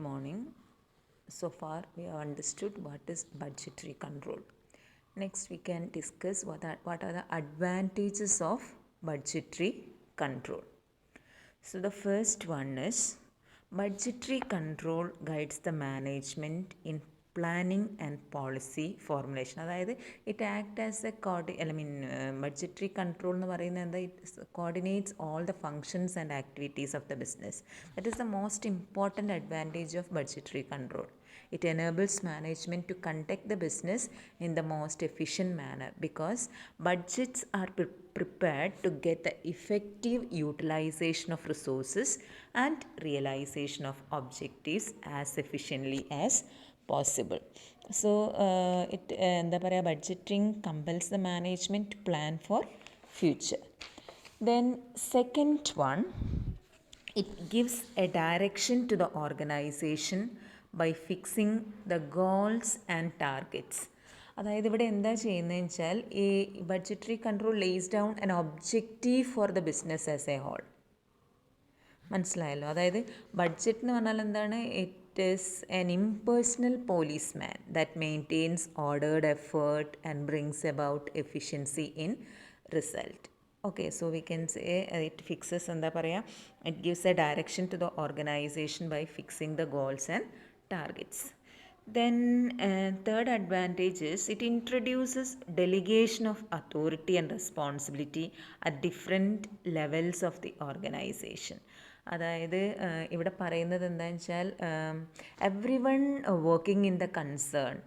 morning. So far we have understood what is budgetary control. Next we can discuss what are the advantages of budgetary control. So the first one is budgetary control guides the management in planning and policy formulation. അതായത് it act as A budgetary control എന്ന് പറയുന്നത് എന്താ, it coordinates all the functions and activities of the business. That is the most important advantage of budgetary control. It enables management to conduct the business in the most efficient manner because budgets are prepared to get the effective utilization of resources and realization of objectives as efficiently as possible. So, budgeting compels the management to plan for future. Then second one, it gives a direction to the organization by fixing the goals and targets. അതായത് ഇവിടെ എന്താ ചെയ്യുന്നതെന്ന് വെച്ചാൽ ഈ budgetary control lays down an objective for the business as a whole. മനസ്സിലായല്ലോ? അതായത് budget എന്ന് പറഞ്ഞാൽ എന്താണ്? It is an impersonal policeman that maintains ordered effort and brings about efficiency in result. Okay, so we can say it fixes, it gives a direction to the organization by fixing the goals and targets. Then third advantage is it introduces delegation of authority and responsibility at different levels of the organization. അതായത് ഇവിടെ പറയുന്നത് എന്താണെന്ന് വെച്ചാൽ every one working in the concern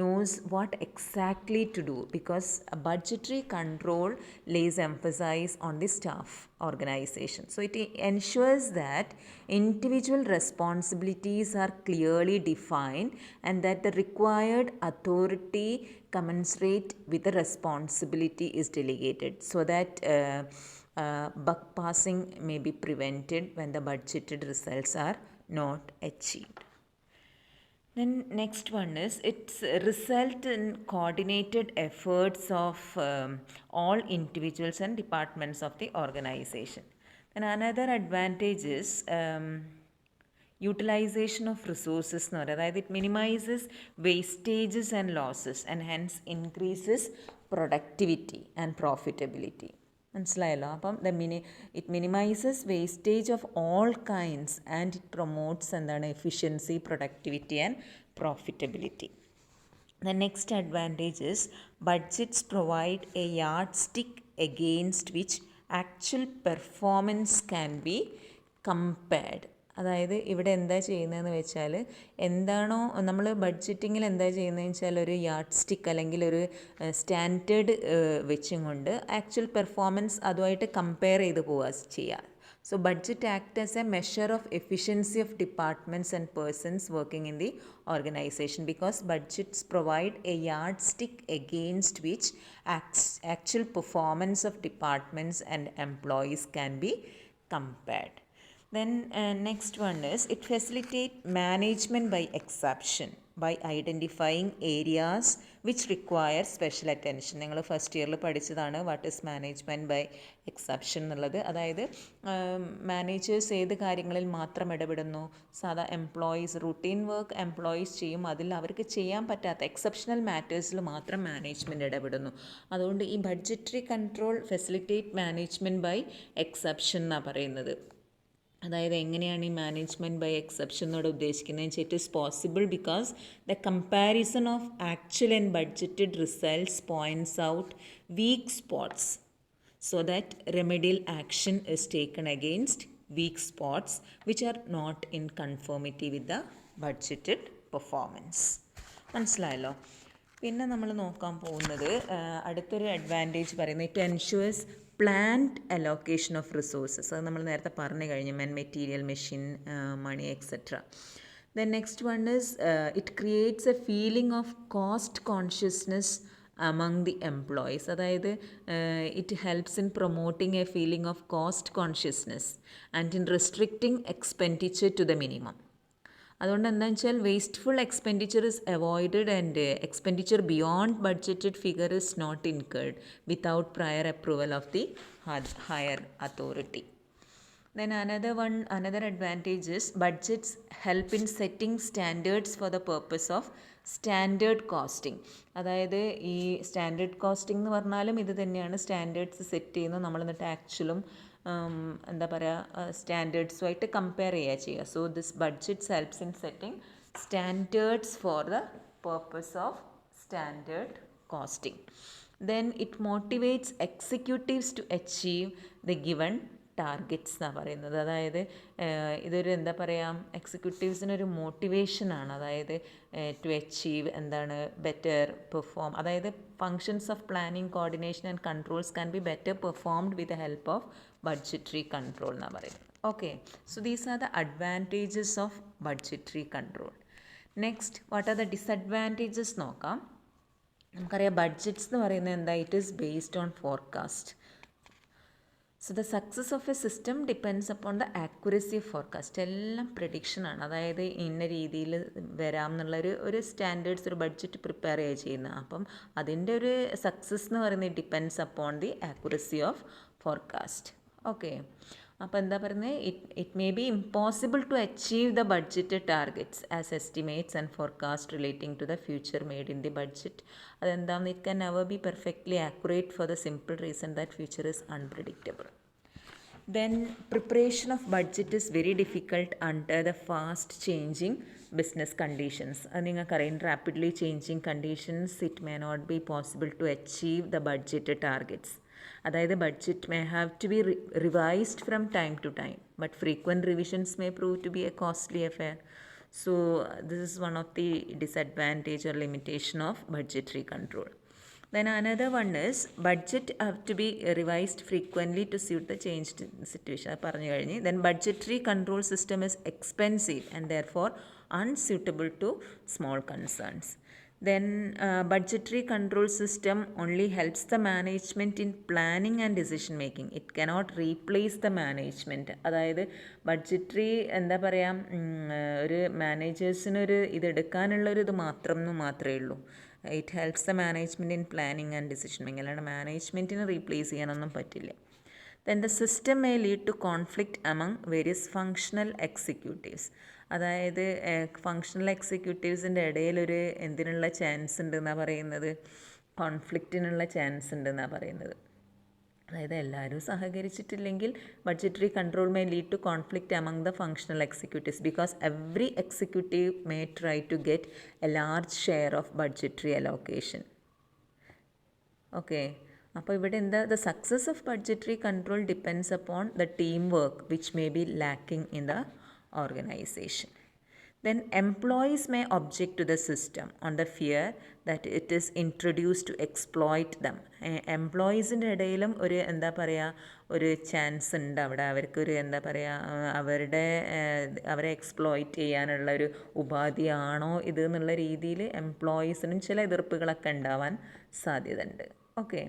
knows what exactly to do because a budgetary control lays emphasis on the staff organization. So it ensures that individual responsibilities are clearly defined and that the required authority commensurate with the responsibility is delegated so that buck passing may be prevented when the budgeted results are not achieved. Then next one is it's result in coordinated efforts of all individuals and departments of the organization. Then another advantage is utilization of resources. That it minimizes wastages and losses and hence increases productivity and profitability. മനസ്സിലായല്ലോ? അപ്പം it minimises wastage of all kinds and it promotes efficiency, productivity and profitability. The next advantage is budgets provide A yard stick against which actual performance can be compared. അതായത് ഇവിടെ എന്താ ചെയ്യുന്നതെന്ന് വെച്ചാൽ എന്താണോ നമ്മൾ ബഡ്ജറ്റിങ്ങിൽ എന്താ ചെയ്യുന്നതെന്ന് വെച്ചാൽ ഒരു യാർഡ് സ്റ്റിക്ക് അല്ലെങ്കിൽ ഒരു സ്റ്റാൻഡേർഡ് വെച്ചും കൊണ്ട് ആക്ച്വൽ പെർഫോമൻസ് അതുമായിട്ട് കമ്പയർ ചെയ്ത് പോവുക ചെയ്യുക. So budget act as a measure of efficiency of departments and persons working in the organization because budgets provide a yardstick against which actual performance of departments and employees can be compared. Then next one is it facilitates management by exception by identifying areas which require special attention. നിങ്ങൾ first ഇയറിൽ പഠിച്ചതാണ് what is management by exception എന്നുള്ളത്. അതായത് managers ഏത് കാര്യങ്ങളിൽ മാത്രം ഇടപെടുന്നു, സാധാ എംപ്ലോയീസ് റുട്ടീൻ വർക്ക് എംപ്ലോയീസ് ചെയ്യും, അതിൽ അവർക്ക് ചെയ്യാൻ പറ്റാത്ത എക്സെപ്ഷണൽ മാറ്റേഴ്സിൽ മാത്രം മാനേജ്മെൻറ്റ് ഇടപെടുന്നു. അതുകൊണ്ട് ഈ budgetary control facilitate management by exception എന്നാണ് പറയുന്നത്. അതായത് എങ്ങനെയാണ് ഈ മാനേജ്മെൻറ്റ് ബൈ എക്സെപ്ഷൻ എന്നോട് ഉദ്ദേശിക്കുന്നത് വെച്ചാൽ it is possible because the comparison of actual and budgeted results points out weak spots so that remedial action is taken against weak spots which are not in conformity with the budgeted performance. മനസ്സിലായല്ലോ? പിന്നെ നമ്മൾ നോക്കാൻ പോകുന്നത് അടുത്തൊരു advantage പറയുന്നത് it ensures planned allocation of resources. അത് നമ്മൾ നേരത്തെ പറഞ്ഞു കഴിഞ്ഞു, material, machine, money etcetera. Then next one is it creates a feeling of cost consciousness among the employees. അതായത് it helps in promoting a feeling of cost consciousness and in restricting expenditure to the minimum. അതുകൊണ്ട് എന്താണെന്ന് വെച്ചാൽ wasteful expenditure is avoided and expenditure beyond budgeted figure is not incurred without prior approval of the higher authority. Then another advantage is budgets help in setting standards for the purpose of standard costing. അതായത് ഈ standard costing എന്ന് പറഞ്ഞാലും ഇത് തന്നെയാണ്, standards set ചെയ്യുന്നത് നമ്മൾ എന്നിട്ട് ആക്ച്വലും എന്താ പറയുക സ്റ്റാൻഡേർഡ്സുമായിട്ട് കമ്പയർ ചെയ്യുക. So this budgets helps in setting standards for the purpose of standard costing. Then it motivates executives to achieve the given targets എന്നാണ് പറയുന്നത്. അതായത് ഇതൊരു എന്താ പറയുക എക്സിക്യൂട്ടീവ്സിനൊരു മോട്ടിവേഷനാണ്. അതായത് ടു അച്ചീവ് എന്താണ് ബെറ്റർ പെർഫോം, അതായത് functions of planning, coordination and controls can be better performed with the help of budgetary control എന്നാണ് പറയുന്നത്. Okay, so these are the advantages of budgetary control. Next what are the disadvantages നോക്കാം. നമുക്കറിയാം budgets എന്ന് പറയുന്നത് എന്താ, it is based on forecast. So the success of A system depends upon the accuracy of forecast. എല്ലാം പ്രഡിക്ഷനാണ്, അതായത് ഇന്ന രീതിയിൽ വരാം എന്നുള്ളൊരു ഒരു സ്റ്റാൻഡേർഡ്സ് ഒരു ബഡ്ജറ്റ് പ്രിപ്പയർ ചെയ്യുന്നത്. അപ്പം അതിൻ്റെ ഒരു സക്സസ് എന്ന് പറയുന്നത് depends upon the accuracy of forecast. Okay, അപ്പോൾ എന്താ പറയുന്നത്, it may be impossible to achieve the budgeted targets as estimates and forecast relating to the future made in the budget. അതെന്താണെന്ന് it can never be perfectly accurate for the simple reason that future is unpredictable. Then preparation of budget is very difficult under the fast changing business conditions. In rapidly changing conditions, it may not be possible to achieve the budgeted targets. അതായത് budget may have to be revised from time to time, but frequent revisions may prove to be a costly affair. So this is one of the disadvantage or limitation of budgetary control. Then another one is budget have to be revised frequently to suit the changed situation. Then budgetary control system is expensive and therefore unsuitable to small concerns. Then budgetary control system only helps the management in planning and decision making. It cannot replace the management. അതായത് budgetary എന്താ പറയുക ഒരു മാനേജേഴ്സിനൊരു ഇതെടുക്കാനുള്ളൊരു ഇത് മാത്രമേ ഉള്ളൂ. It helps the management in planning and decision making. അല്ലാണ്ട് മാനേജ്മെൻറ്റിനെ റീപ്ലേസ് ചെയ്യാനൊന്നും പറ്റില്ല. Then the system may lead to conflict among various functional executives. അതായത് ഫങ്ഷണൽ എക്സിക്യൂട്ടീവ്സിൻ്റെ ഇടയിലൊരു എന്തിനുള്ള ചാൻസ് ഉണ്ടെന്നാണ് പറയുന്നത്, കോൺഫ്ലിക്റ്റിനുള്ള ചാൻസ് ഉണ്ടെന്നാണ് പറയുന്നത്. അതായത് എല്ലാവരും സഹകരിച്ചിട്ടില്ലെങ്കിൽ budgetary control may lead to conflict among the functional executives because every executive may try to get a large share of budgetary allocation. Okay, അപ്പോൾ ഇവിടെ എന്താ, the success of budgetary control depends upon the team work which may be lacking in the organization. Then employees may object to the system on the fear that it is introduced to exploit them. എംപ്ലോയീസിൻ്റെ ഇടയിലും ഒരു എന്താ പറയുക ഒരു chance ഉണ്ട് അവിടെ, അവർക്കൊരു എന്താ പറയുക അവരെ എക്സ്പ്ലോയിറ്റ് ചെയ്യാനുള്ള ഒരു ഉപാധിയാണോ ഇത് എന്നുള്ള രീതിയിൽ എംപ്ലോയീസിനും ചില എതിർപ്പുകളൊക്കെ ഉണ്ടാവാൻ സാധ്യതയുണ്ട്. Okay,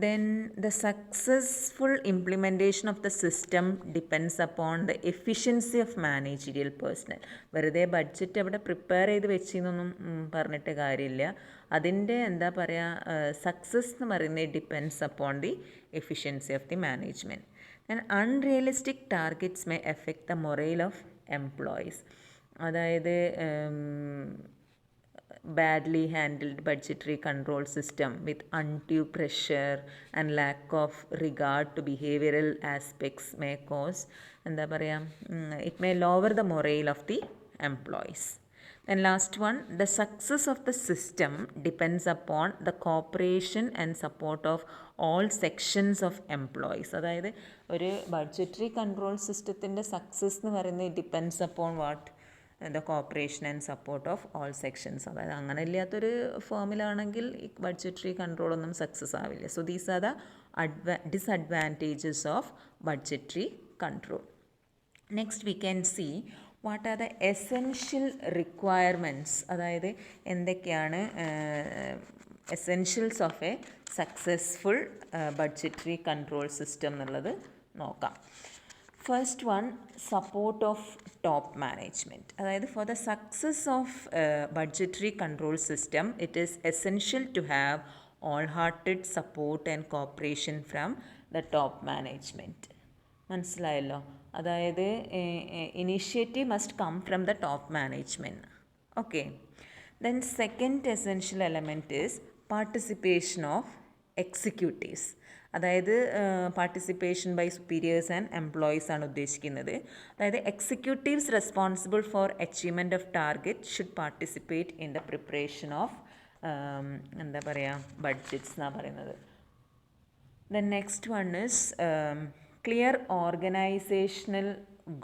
then the successful implementation of the system depends upon the efficiency of managerial personnel. വെറുതെ ബഡ്ജറ്റ് അവിടെ പ്രിപ്പയർ ചെയ്ത് വെച്ചെന്നൊന്നും പറഞ്ഞിട്ട് കാര്യമില്ല. അതിൻ്റെ എന്താ പറയുക സക്സസ് എന്ന് പറയുന്നത് depends upon the efficiency of the management. And unrealistic targets may effect the morale of employees. അതായത് badly handled budgetary control system with undue pressure and lack of regard to behavioral aspects may cause എന്താ പറയുക it may lower the morale of the employees. And last one, the success of the system depends upon the cooperation and support of all sections of employees. അതായത് ഒരു budgetary control സിസ്റ്റത്തിൻ്റെ success എന്ന് പറയുന്നത് depends upon what, the cooperation and support of all sections. അതായത് അങ്ങനെ ഇല്ലാത്തൊരു ഫോമിലാണെങ്കിൽ budgetary കൺട്രോളൊന്നും സക്സസ് ആവില്ല. So these are the disadvantages of budgetary control. Next we can see what are the essential requirements. അതായത് എന്തൊക്കെയാണ് essentials of a successful budgetary control system എന്നുള്ളത് നോക്കാം. First one, support of top management. അതായത് for the success of budgetary control system, it is essential to have all-hearted support and cooperation from the top management. മനസ്സിലായല്ലോ. അതായത് initiative must come from the top management. Okay. Then second essential element is participation of executives. അതായത് participation by superiors and employees ആണ് ഉദ്ദേശിക്കുന്നത്. അതായത് executives responsible for achievement of target should participate in the preparation of എന്താ പറയുക budgets എന്നാണ് പറയുന്നത്. Then next one is clear organizational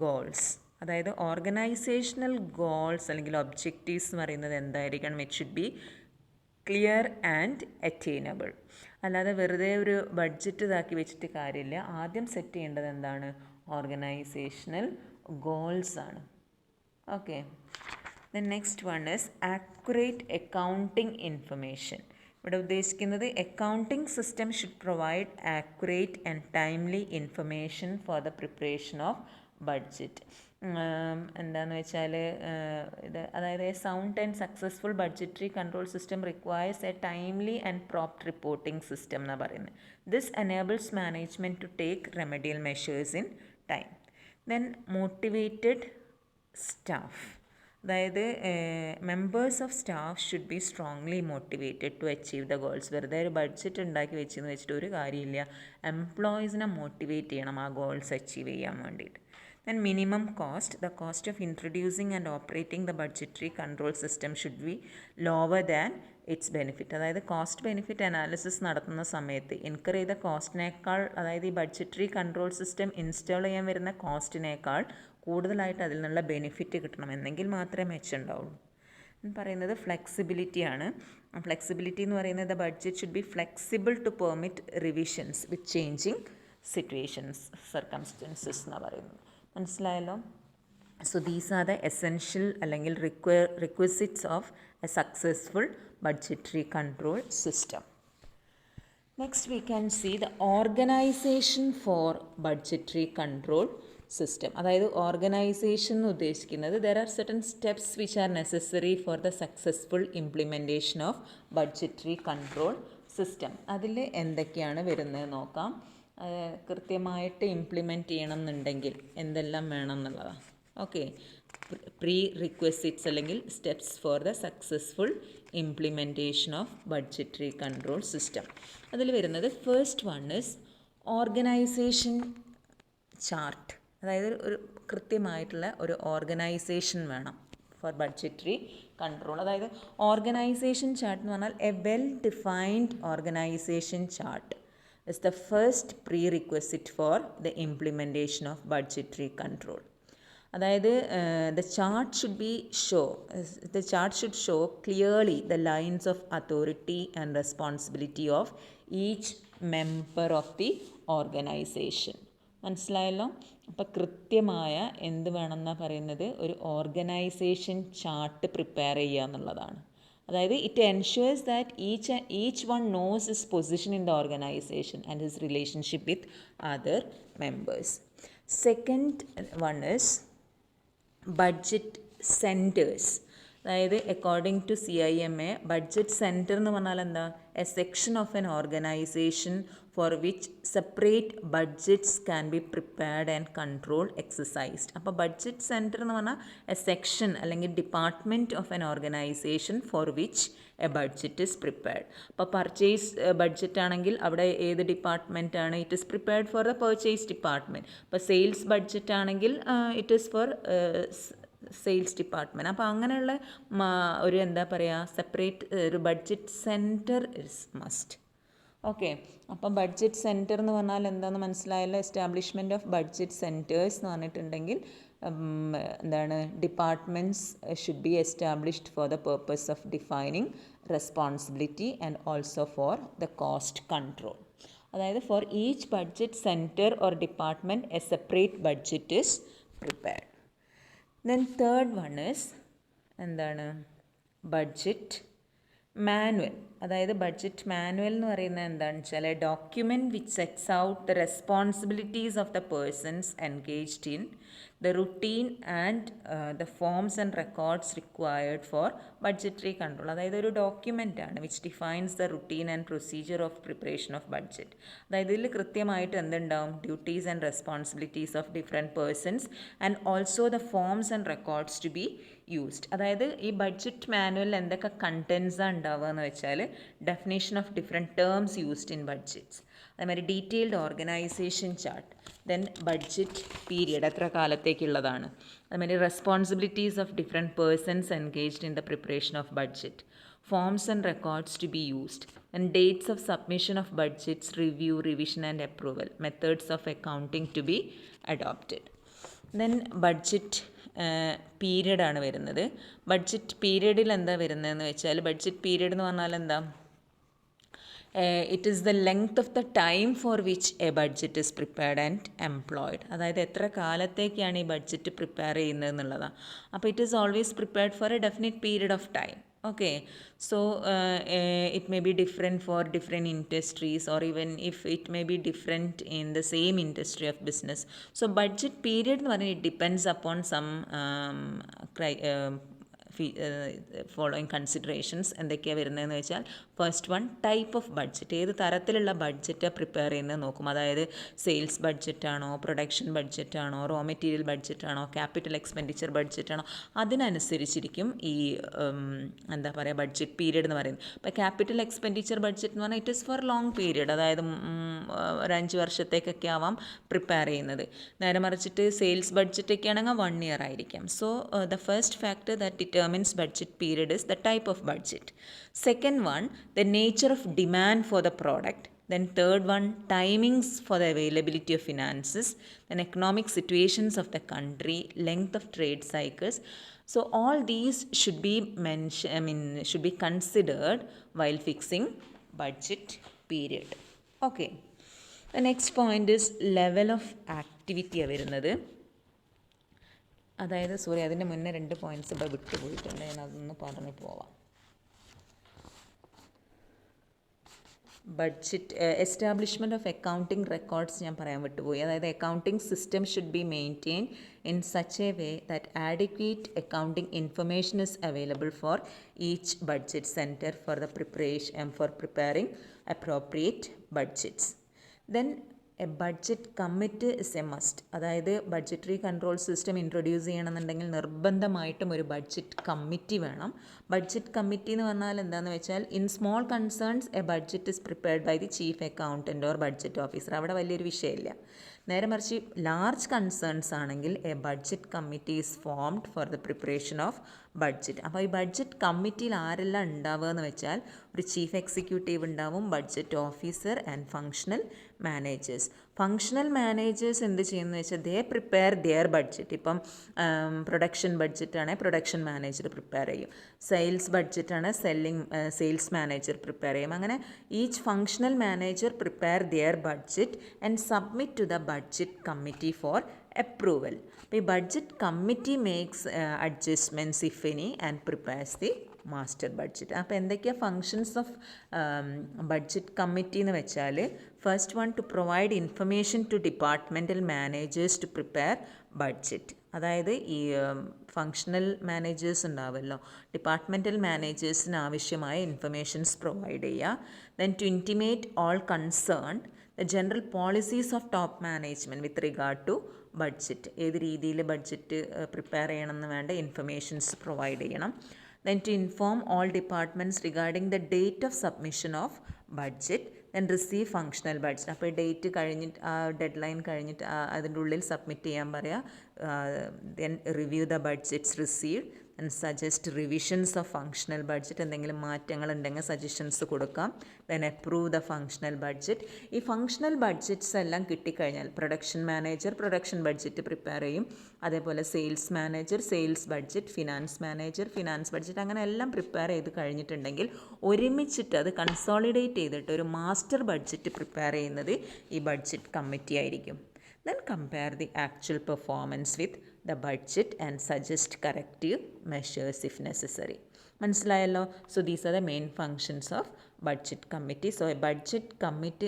goals. അതായത് organizational goals അല്ലെങ്കിൽ ഒബ്ജക്റ്റീവ്സ് എന്ന് പറയുന്നത് എന്തായിരിക്കണം? It should be clear and attainable. അല്ലാതെ വെറുതെ ഒരു ബഡ്ജറ്റ് ഇതാക്കി വെച്ചിട്ട് കാര്യമില്ല. ആദ്യം സെറ്റ് ചെയ്യേണ്ടത് എന്താണ്? ഓർഗനൈസേഷണൽ ഗോൾസ് ആണ്. Okay. Then next one is accurate accounting information. ഇവിടെ ഉദ്ദേശിക്കുന്നത് accounting system should provide accurate and timely information for the preparation of budget. എന്താണെന്ന് വെച്ചാൽ ഇത് അതായത് a sound and successful budgetary control system requires a timely and prompt reporting system എന്നാണ് പറയുന്നത്. This enables management to take remedial measures in time. Then motivated staff. അതായത് members of staff should be strongly motivated to achieve the goals. വെറുതെ ഒരു budget ഉണ്ടാക്കി വെച്ചെന്ന് വെച്ചിട്ട് ഒരു കാര്യമില്ല. എംപ്ലോയീസിനെ മോട്ടിവേറ്റ് ചെയ്യണം ആ ഗോൾസ് അച്ചീവ് ചെയ്യാൻ വേണ്ടിയിട്ട്. Then minimum cost, the cost of introducing and operating the budgetary control system should be lower than its benefit. അതായത് കോസ്റ്റ് ബെനിഫിറ്റ് അനാലിസിസ് നടത്തുന്ന സമയത്ത് ഇൻകർ ചെയ്ത കോസ്റ്റിനേക്കാൾ, അതായത് ഈ ബഡ്ജറ്ററി കൺട്രോൾ സിസ്റ്റം ഇൻസ്റ്റാൾ ചെയ്യാൻ വരുന്ന കോസ്റ്റിനേക്കാൾ കൂടുതലായിട്ട് അതിൽ നിന്നുള്ള ബെനിഫിറ്റ് കിട്ടണം, എന്നെങ്കിൽ മാത്രമേ മെച്ചമുണ്ടാവുള്ളൂ. പറയുന്നത് ഫ്ലെക്സിബിലിറ്റിയാണ്. ഫ്ലെക്സിബിലിറ്റി എന്ന് പറയുന്നത് the budget should be flexible to permit revisions with changing situations circumstances എന്നാണ് പറയുന്നത്. മനസ്സിലായല്ലോ. So these are the essential അല്ലെങ്കിൽ requisites of a successful budgetary control system. Next we can see the organization for budgetary control system. അതായത് organization എന്ന് ഉദ്ദേശിക്കുന്നത് there are certain steps which are necessary for the successful implementation of budgetary control system. അതിൽ എന്തൊക്കെയാണ് വരുന്നത് നോക്കാം. കൃത്യമായിട്ട് implement ചെയ്യണം എന്നുണ്ടെങ്കിൽ എന്തെല്ലാം വേണം എന്നുള്ളതാണ്. ഓക്കെ. പ്രീ റിക്വസിറ്റ്സ് അല്ലെങ്കിൽ steps four the successful implementation of budgetary control system. അതിൽ വരുന്നത് first one is organisation chart. അതായത് ഒരു കൃത്യമായിട്ടുള്ള ഒരു ഓർഗനൈസേഷൻ വേണം ഫോർ ബഡ്ജറ്ററി കൺട്രോൾ. അതായത് ഓർഗനൈസേഷൻ ചാർട്ട് എന്ന് പറഞ്ഞാൽ A well defined organisation chart is the first prerequisite for the implementation of budgetary control. അതായത് the chart should show clearly the lines of authority and responsibility of each member of the organization. മനസ്സിലായല്ലോ. അപ്പോൾ കൃത്യമായ എന്ത് വേണമെന്നാണ് പറയുന്നത്? ഒരു organisation chart prepare ചെയ്യുക എന്നുള്ളതാണ്. അതായത് it ensures that each one knows his position in the organization and his relationship with other members. Second one is budget centres. അതായത് according to CIMA budget centre എന്ന് പറഞ്ഞാൽ എന്താ? A section of an organization for which separate budgets can be prepared and control exercised. അപ്പോൾ budget centre എന്ന് പറഞ്ഞാൽ a section അല്ലെങ്കിൽ department of an organization for which a budget is prepared. അപ്പോൾ purchase budget ആണെങ്കിൽ അവിടെ ഏത് department ആണ്? It is prepared for the purchase department. അപ്പോൾ സെയിൽസ് ബഡ്ജറ്റ് ആണെങ്കിൽ it is for sales department. അപ്പോൾ അങ്ങനെയുള്ള ഒരു എന്താ പറയുക സെപ്പറേറ്റ് ഒരു budget centre is must. Okay. അപ്പം ബഡ്ജറ്റ് സെൻറ്റർ എന്ന് പറഞ്ഞാൽ എന്താണെന്ന് മനസ്സിലായല്ലോ. എസ്റ്റാബ്ലിഷ്മെൻറ്റ് ഓഫ് ബഡ്ജറ്റ് സെൻറ്റേഴ്സ് എന്ന് പറഞ്ഞിട്ടുണ്ടെങ്കിൽ എന്താണ്? Departments should be established for the purpose of defining responsibility and also for the cost control. അതായത് for each budget centre or department a separate budget is prepared. Then third one is എന്താണ്? Budget manual. അതായത് budget manual എന്ന് പറയുന്നത് എന്താണെന്ന് വെച്ചാൽ a document which sets out the responsibilities of the persons engaged in The routine and the forms and records required for budgetary control. അതായത് ഒരു document ആണ് which defines the routine and procedure of preparation of budget. അതായത് ഇതിൽ കൃത്യമായിട്ട് എന്തുണ്ടാവും, duties and responsibilities of different persons and also the forms and records to be used. അതായത് ഈ budget മാനുവലിൽ എന്തൊക്കെ കണ്ടൻസാണ് ഉണ്ടാവുക എന്ന് വെച്ചാൽ definition of different terms used in budgets, അതേമാതിരി detailed organization chart, then budget period എത്ര കാലത്തേക്കുള്ളതാണ്, അതുമാതിരി responsibilities of different persons engaged in the preparation of budget, forms and records to be used, and dates of submission of budgets, review, revision and approval, methods of accounting to be adopted. Then budget period ആണ് വരുന്നത്. Budget പീരിയഡിൽ എന്താ വരുന്നതെന്ന് വെച്ചാൽ, budget period എന്ന് പറഞ്ഞാൽ എന്താ, it is the length of the time for which a budget is prepared and employed. അതായത് എത്ര കാലത്തേക്കാണ് ഈ ബഡ്ജറ്റ് പ്രിപ്പയർ ചെയ്യുന്നത് എന്നുള്ളതാണ്. അപ്പോൾ it is always prepared for A definite period of time. Okay, so it may be different for different industries, or even if it may be different in the same industry of business. So budget period എന്ന് പറഞ്ഞാൽ it depends upon some following considerations എന്തൊക്കെയാണ് വരുന്നതെന്ന് വെച്ചാൽ, first one, type of budget, ഏത് തരത്തിലുള്ള ബഡ്ജറ്റാണ് prepare ചെയ്യുന്നത് നോക്കും. അതായത് സെയിൽസ് ബഡ്ജറ്റാണോ, പ്രൊഡക്ഷൻ ബഡ്ജറ്റാണോ, റോ മെറ്റീരിയൽ ബഡ്ജറ്റാണോ, ക്യാപിറ്റൽ എക്സ്പെൻഡിച്ചർ ബഡ്ജറ്റാണോ, അതിനനുസരിച്ചിരിക്കും ഈ എന്താ പറയുക ബഡ്ജറ്റ് പീരിയഡ് എന്ന് പറയുന്നത്. ഇപ്പോൾ ക്യാപിറ്റൽ എക്സ്പെൻഡിച്ചർ ബഡ്ജറ്റ് എന്ന് പറഞ്ഞാൽ it is for long period, അതായത് ഒരു 5 വർഷത്തേക്കൊക്കെ ആവാം പ്രിപ്പയർ ചെയ്യുന്നത്. നേരെ മറിച്ചിട്ട് സെയിൽസ് ബഡ്ജറ്റൊക്കെ ആണെങ്കിൽ 1 year ആയിരിക്കാം. So the first factor that determines budget period is the type of budget. Second one, the nature of demand for the product. Then third one, timings for the availability of finances. Then economic situations of the country, length of trade cycles. So all these should be should be considered while fixing budget period. Okay. The next point is level of activity വരുന്നത്. അതായത് അതിൻ്റെ മുന്നേ 2 points ഇവിടെ വിട്ടുപോയിട്ടുണ്ട്, ഞാൻ അതൊന്ന് പറഞ്ഞു പോവാം. Budget establishment of accounting records ഞാൻ പറയാൻ വിട്ടുപോയി. അതായത് accounting system should be maintain in such a way that adequate accounting information is available for each budget centre for preparing appropriate budgets. Then a budget committee is a must. അതായത് budgetary control system introduce ചെയ്യണമെന്നുണ്ടെങ്കിൽ നിർബന്ധമായിട്ടും ഒരു budget committee വേണം. Budget committee എന്ന് പറഞ്ഞാൽ എന്താണെന്ന് വെച്ചാൽ, in small concerns a budget is prepared by the chief accountant or budget officer. അവിടെ വലിയൊരു വിഷയമില്ല. നേരെ മറിച്ച് ലാർജ് കൺസേൺസ് ആണെങ്കിൽ a budget committee is formed for the preparation of budget. അപ്പോൾ ഈ ബഡ്ജറ്റ് കമ്മിറ്റിയിൽ ആരെല്ലാം ഉണ്ടാവുക എന്ന് വെച്ചാൽ, ഒരു ചീഫ് എക്സിക്യൂട്ടീവ് ഉണ്ടാവും, budget officer and functional managers. Functional managers എന്ത് ചെയ്യുന്നത് വെച്ചാൽ, ദേ പ്രിപ്പയർ ദിയർ ബഡ്ജറ്റ്. ഇപ്പം പ്രൊഡക്ഷൻ ബഡ്ജറ്റാണെങ്കിൽ പ്രൊഡക്ഷൻ മാനേജർ പ്രിപ്പയർ ചെയ്യും, സെയിൽസ് ബഡ്ജറ്റാണ് സെയിൽസ് മാനേജർ പ്രിപ്പയർ ചെയ്യും. അങ്ങനെ each functional manager prepare their budget and submit to the budget committee for approval. അപ്പോൾ ഈ budget committee makes adjustments if any and prepares the master budget. അപ്പോൾ എന്തൊക്കെയാണ് functions of budget committee എന്ന് വെച്ചാൽ, first one, to provide information to departmental managers to prepare budget. അതായത് ഈ functional managers ഉണ്ടാവുമല്ലോ, departmental മാനേജേഴ്സിന് ആവശ്യമായ ഇൻഫർമേഷൻസ് പ്രൊവൈഡ് ചെയ്യുക. Then to intimate all concern the general policies of top management with regard to budget. ഏത് രീതിയിൽ budget prepare ചെയ്യണമെന്ന് വേണ്ട ഇൻഫർമേഷൻസ് പ്രൊവൈഡ് ചെയ്യണം. Then to inform all departments regarding the date of submission of budget, then receive functional budget. അപ്പോൾ date കഴിഞ്ഞിട്ട് dead line കഴിഞ്ഞിട്ട് അതിൻ്റെ ഉള്ളിൽ സബ്മിറ്റ് ചെയ്യാൻ പറയുക. then review the budgets received and suggest revisions of functional budget. എന്തെങ്കിലും മാറ്റങ്ങൾ ഉണ്ടെങ്കിൽ സജഷൻസ് കൊടുക്കാം. then approve the functional budget. ഈ ഫങ്ഷണൽ ബഡ്ജറ്റ്സ് എല്ലാം കിട്ടിക്കഴിഞ്ഞാൽ production manager production budget prepare ചെയ്യും, അതേപോലെ sales manager sales budget, finance manager finance budget, അങ്ങനെ എല്ലാം പ്രിപ്പയർ ചെയ്ത് കഴിഞ്ഞിട്ടുണ്ടെങ്കിൽ ഒരുമിച്ചിട്ട് അത് കൺസോളിഡേറ്റ് ചെയ്തിട്ട് ഒരു മാസ്റ്റർ ബഡ്ജറ്റ് പ്രിപ്പയർ ചെയ്യുന്നത് ഈ ബഡ്ജറ്റ് കമ്മിറ്റി ആയിരിക്കും. Then compare the actual performance with the budget and suggest corrective measures if necessary. മനസ്സിലായല്ലോ. So these are the main functions of budget committee. So a budget committee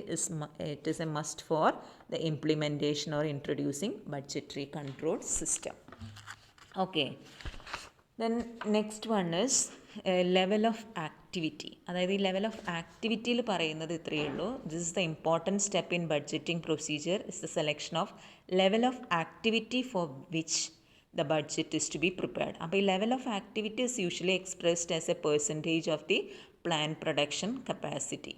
it is a must for the implementation or introducing budgetary control system. Okay, then next one is level of activity. അതായത് ഈ level of ആക്ടിവിറ്റിയിൽ പറയുന്നത് ഇത്രയേ ഉള്ളൂ. This is the important step in budgeting procedure is the selection of level of activity for which the budget is to be prepared. അപ്പോൾ ഈ level of activity is usually expressed as a percentage of the planned production capacity.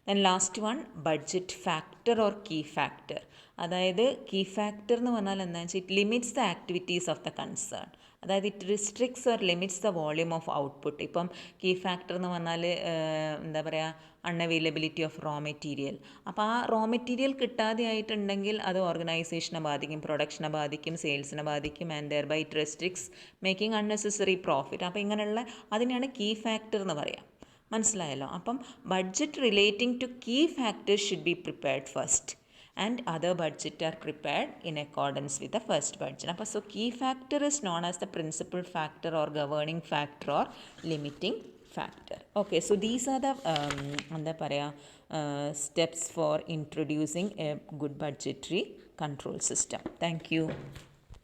Then last one, budget factor or key factor. അതായത് key factor എന്ന് പറഞ്ഞാൽ എന്താണെന്ന് വെച്ചാൽ it limits the activities of the concern. അതായത് it restricts or limits the volume of output. ഇപ്പം key factor എന്ന് പറഞ്ഞാൽ എന്താ പറയുക, അൺഅവൈലബിലിറ്റി ഓഫ് റോ മെറ്റീരിയൽ. അപ്പോൾ ആ റോ മെറ്റീരിയൽ കിട്ടാതെ ആയിട്ടുണ്ടെങ്കിൽ അത് ഓർഗനൈസേഷനെ ബാധിക്കും, പ്രൊഡക്ഷനെ ബാധിക്കും, സെയിൽസിനെ ബാധിക്കും, and thereby it restricts making unnecessary profit. അപ്പോൾ ഇങ്ങനെയുള്ള അതിനെയാണ് കീ ഫാക്ടർ എന്ന് പറയാം. മനസ്സിലായല്ലോ. അപ്പം budget relating to key factors should be prepared first and other budget are prepared in accordance with the first budget. അപ്പോൾ so key factor is known as the principal factor or governing factor or limiting factor. Okay, so these are the എന്താ പറയുക steps for introducing a good budgetary control system. Thank you.